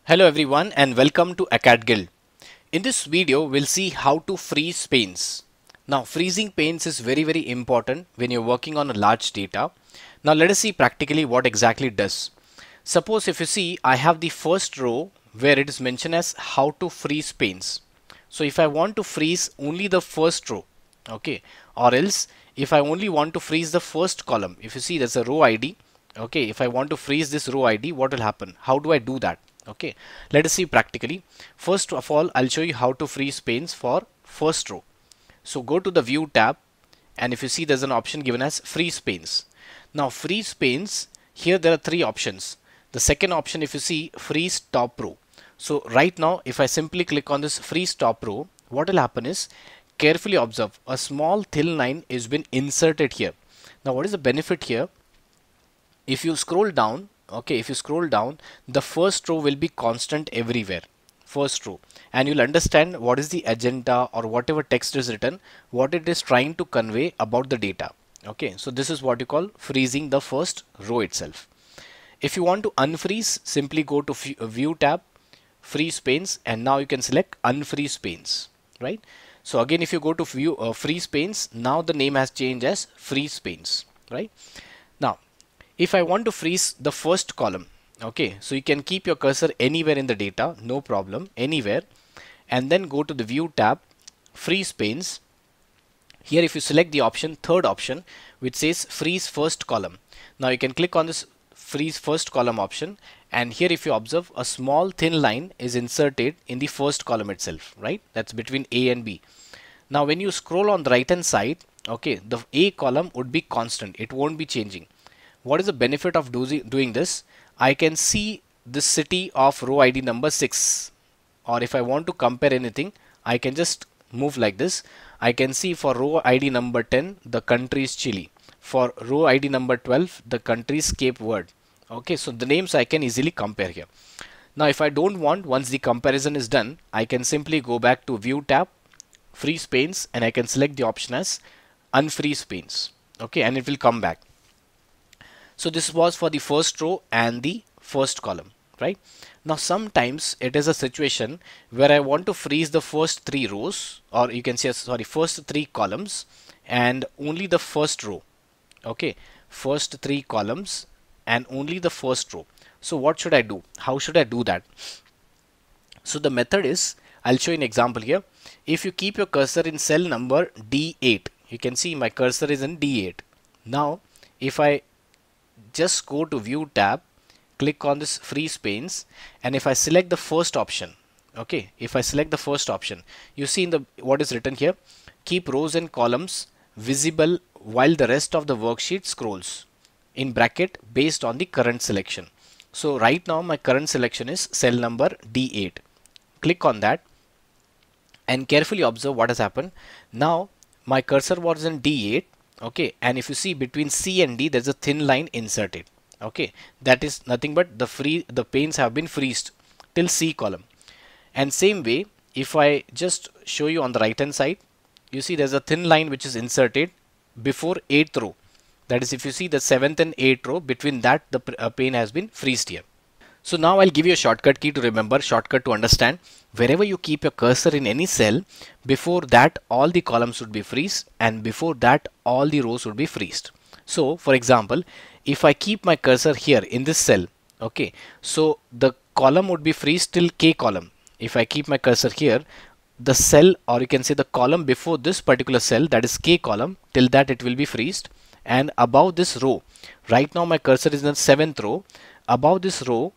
Hello everyone and welcome to ACAD Guild. In this video we'll see how to freeze panes. Now freezing panes is very important when you're working on a large data. Now let us see practically what exactly it does. Suppose if you see I have the first row where it is mentioned as how to freeze panes. So if I want to freeze only the first row, okay, or else if I only want to freeze the first column, if you see there's a row ID, okay, if I want to freeze this row ID, what will happen? How do I do that? Okay, let us see practically. First of all, I'll show you how to freeze panes for first row. So go to the view tab, and if you see there's an option given as freeze panes. Now freeze panes, here there are three options. The second option, if you see, freeze top row. So right now if I simply click on this freeze top row, what will happen is, carefully observe, a small thin line is been inserted here. Now what is the benefit here? If you scroll down, okay, if you scroll down, the first row will be constant everywhere, first row, and you'll understand what is the agenda or whatever text is written, what it is trying to convey about the data. Okay, so this is what you call freezing the first row itself. If you want to unfreeze, simply go to view tab, freeze panes, and now you can select unfreeze panes, right? So again, if you go to view freeze panes, now the name has changed as freeze panes, right? Now if I want to freeze the first column, okay, so you can keep your cursor anywhere in the data, no problem, anywhere, and then go to the view tab, freeze panes. Here if you select the option, third option, which says freeze first column, now you can click on this freeze first column option, and here if you observe, a small thin line is inserted in the first column itself, right? That's between A and B. Now when you scroll on the right hand side, okay, the A column would be constant, it won't be changing. What is the benefit of doing this? I can see the city of row ID number 6, or if I want to compare anything, I can just move like this. I can see for row ID number 10 the country is Chile, for row ID number 12 the country is Cape Verde. Okay, so the names I can easily compare here. Now if I don't want, once the comparison is done, I can simply go back to view tab, freeze panes, and I can select the option as unfreeze panes, okay, and it will come back. So this was for the first row and the first column, right? Now sometimes it is a situation where I want to freeze the first three rows, or you can say, sorry, first three columns and only the first row. Okay, first three columns and only the first row. So what should I do? How should I do that? So the method is, I'll show you an example here. If you keep your cursor in cell number D8, you can see my cursor is in D8. Now if I just go to view tab, click on this freeze panes, and if I select the first option, okay, if I select the first option, you see in the what is written here, keep rows and columns visible while the rest of the worksheet scrolls, in bracket, based on the current selection. So right now my current selection is cell number D8. Click on that and carefully observe what has happened. Now my cursor was in D8, okay, and if you see between C and D there's a thin line inserted, okay, that is nothing but the panes have been freezed till C column. And same way, if I just show you on the right hand side, you see there's a thin line which is inserted before 8th row, that is if you see the 7th and 8th row, between that the pane has been freezed here. So now I'll give you a shortcut key to remember, shortcut to understand. Wherever you keep your cursor in any cell, before that all the columns would be freezed, and before that all the rows would be freezed. So for example, if I keep my cursor here in this cell, okay, so the column would be freezed till K column. If I keep my cursor here, the cell, or you can say the column before this particular cell, that is K column, till that it will be freezed. And above this row, right now my cursor is in the 7th row, above this row,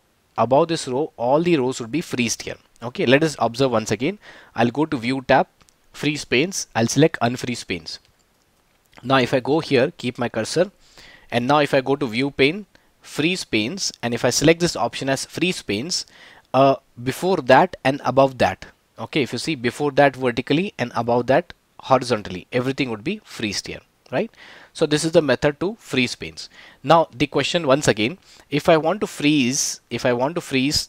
all the rows would be freezed here. Okay, let us observe once again. I'll go to view tab, freeze panes, I'll select unfreeze panes. Now if I go here, keep my cursor, and now if I go to view pane, freeze panes, and if I select this option as freeze panes, before that and above that, okay, if you see before that vertically and above that horizontally, everything would be freezed here, right? So this is the method to freeze panes. Now the question once again, if I want to freeze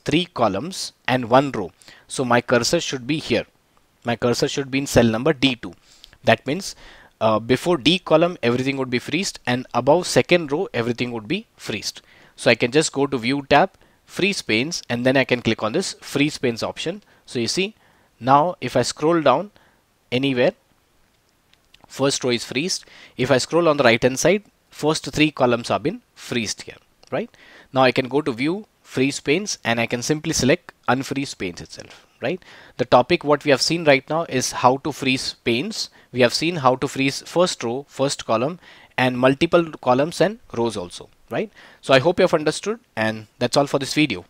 three columns and one row, so my cursor should be here. My cursor should be in cell number D2. That means before D column everything would be freezed, and above second row everything would be freezed. So I can just go to view tab, freeze panes, and then I can click on this freeze panes option. So you see, now if I scroll down anywhere, first row is freezed. If I scroll on the right hand side, first three columns have been freezed here, right? Now I can go to view freeze panes and I can simply select unfreeze panes itself, right? The topic what we have seen right now is how to freeze panes. We have seen how to freeze first row, first column, and multiple columns and rows also, right? So I hope you have understood, and that's all for this video.